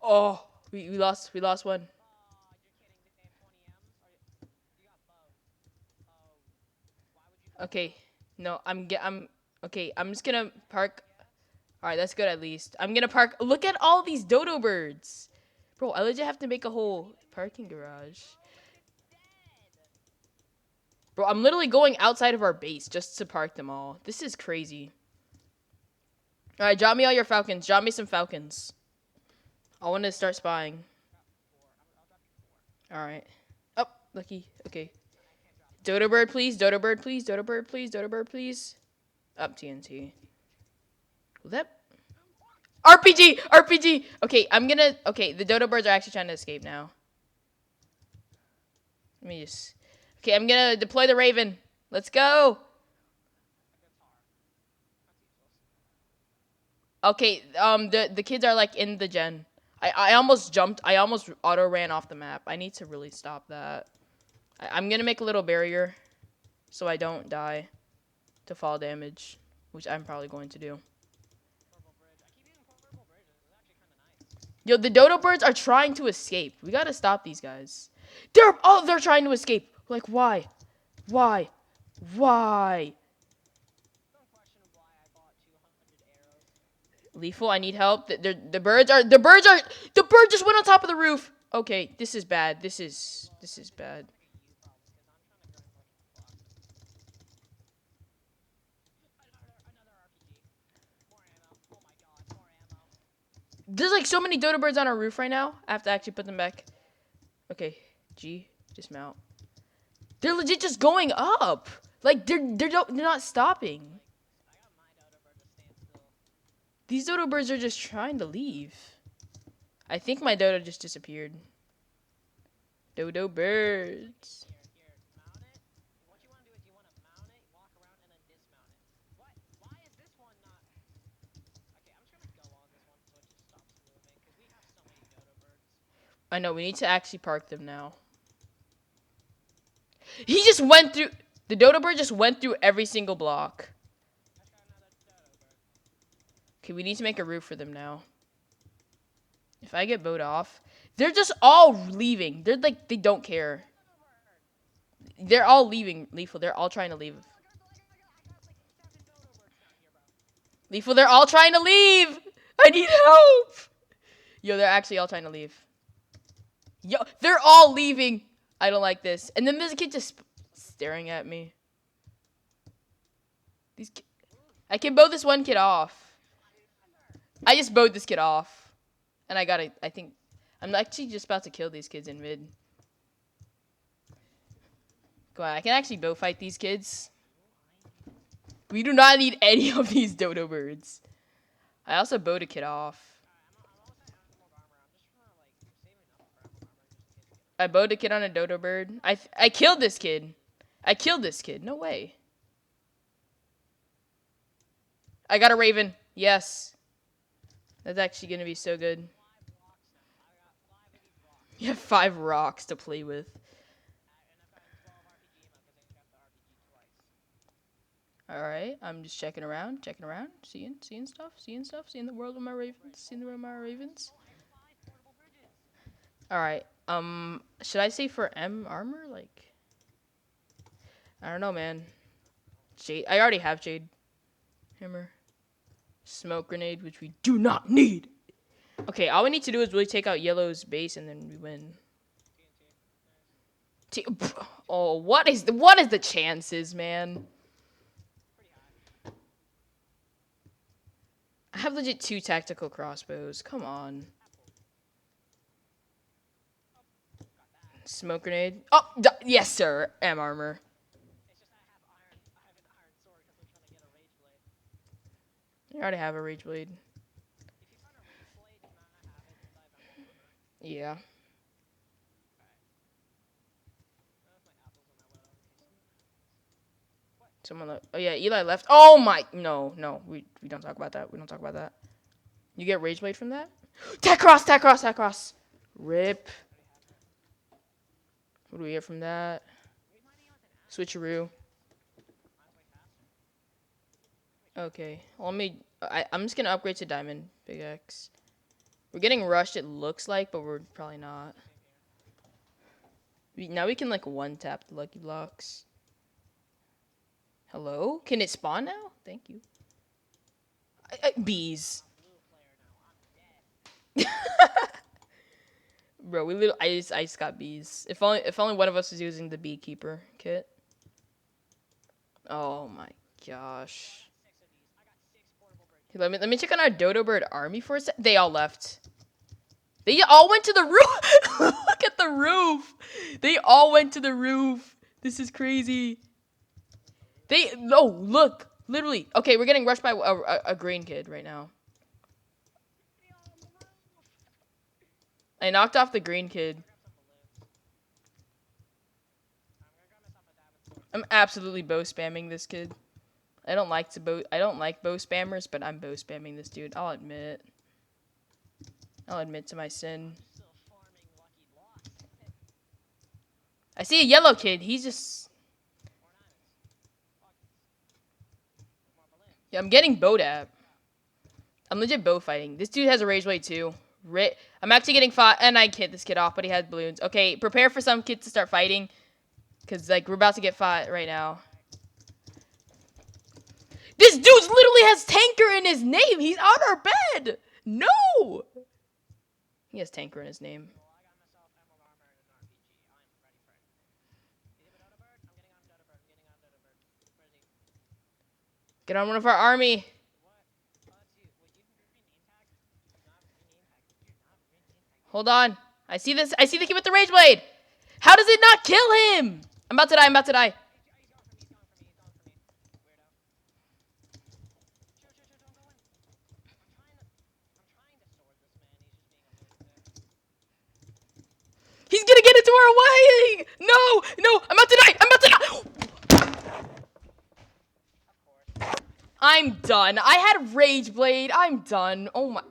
Oh, we lost one. Okay. No, I'm okay. I'm just gonna park. All right, that's good at least. I'm gonna park. Look at all these dodo birds, bro. I legit have to make a whole parking garage, bro. I'm literally going outside of our base just to park them all. This is crazy. All right, drop me all your falcons. Drop me some falcons. I want to start spying. All right. Oh, lucky. Okay. Dodo bird, please. Dodo bird, please. Dodo bird, please. Dodo bird, please. Up TNT. Will that RPG? RPG. Okay, I'm gonna. Okay, the dodo birds are actually trying to escape now. Let me just. Okay, I'm gonna deploy the raven. Let's go. Okay, the kids are like in the gen. I almost jumped. I almost auto ran off the map. I need to really stop that. I'm gonna make a little barrier so I don't die to fall damage, which I'm probably going to do. Yo, the dodo birds are trying to escape. We gotta stop these guys. They're trying to escape. Like why? Why? Why? Lethal, I need help. The bird just went on top of the roof. Okay, this is bad. This is bad. There's like so many dodo birds on our roof right now. I have to actually put them back. Okay, G, dismount. They're legit just going up. Like they're not stopping. These dodo birds are just trying to leave. I think my dodo just disappeared. Dodo birds. I know, we need to actually park them now. He just went through. The dodo bird just went through every single block. Okay, we need to make a roof for them now. If I get bowed off, they're just all leaving. They're like, they don't care. They're all leaving, Lethal. They're all trying to leave. Lethal, they're all trying to leave. I need help. Yo, they're actually all trying to leave. Yo, they're all leaving. I don't like this. And then there's a kid just staring at me. I can bow this one kid off. I just bowed this kid off. And I think, I'm actually just about to kill these kids in mid. Go on, I can actually bow fight these kids. We do not need any of these dodo birds. I also bowed a kid off. I bowed a kid on a dodo bird. I killed this kid. I killed this kid. No way. I got a raven. Yes. That's actually going to be so good. You have 5 rocks to play with. Alright, I'm just checking around, seeing stuff, seeing the world of my ravens, seeing the world of my ravens. Alright, should I say for M armor? Like, I don't know, man. Jade, I already have Jade Hammer. Smoke grenade, which we do not need. Okay, all we need to do is really take out Yellow's base and then we win. Oh, what is the chances, man? I have legit 2 tactical crossbows. Come on. Smoke grenade. Oh, yes, sir. M armor. I already have a rage blade. Yeah. Someone left. Oh yeah, Eli left. Oh my. No, no. We don't talk about that. We don't talk about that. You get rage blade from that? Tech cross, tech cross, tech cross. Rip. What do we get from that? Switcheroo. Okay. Well, I'm just gonna upgrade to diamond. Big X. We're getting rushed, it looks like, but we're probably not. Now we can, like, one-tap the Lucky Blocks. Hello? Can it spawn now? Thank you. Bees. Bro, I just got bees. If only one of us was using the beekeeper kit. Oh my gosh. Let me check on our Dodo bird army for a sec. They all left. They all went to the roof. Look at the roof. They all went to the roof. This is crazy. Look. Literally. Okay, we're getting rushed by a green kid right now. I knocked off the green kid. I'm absolutely bow spamming this kid. I don't like bow spammers, but I'm bow spamming this dude. I'll admit to my sin. I see a yellow kid. He's just... Yeah, I'm getting bowed at. I'm legit bow fighting. This dude has a rage blade too. I'm actually getting fought, and I hit this kid off, but he had balloons. Okay, prepare for some kids to start fighting, because, like, we're about to get fought right now. This dude literally has Tanker in his name. He's on our bed. No. He has Tanker in his name. Get on one of our army. Hold on. I see this. I see the kid with the rage blade. How does it not kill him? I'm about to die. He's gonna get into our way! No! I'm about to die! I'm done. I had Rage Blade. I'm done. Oh my...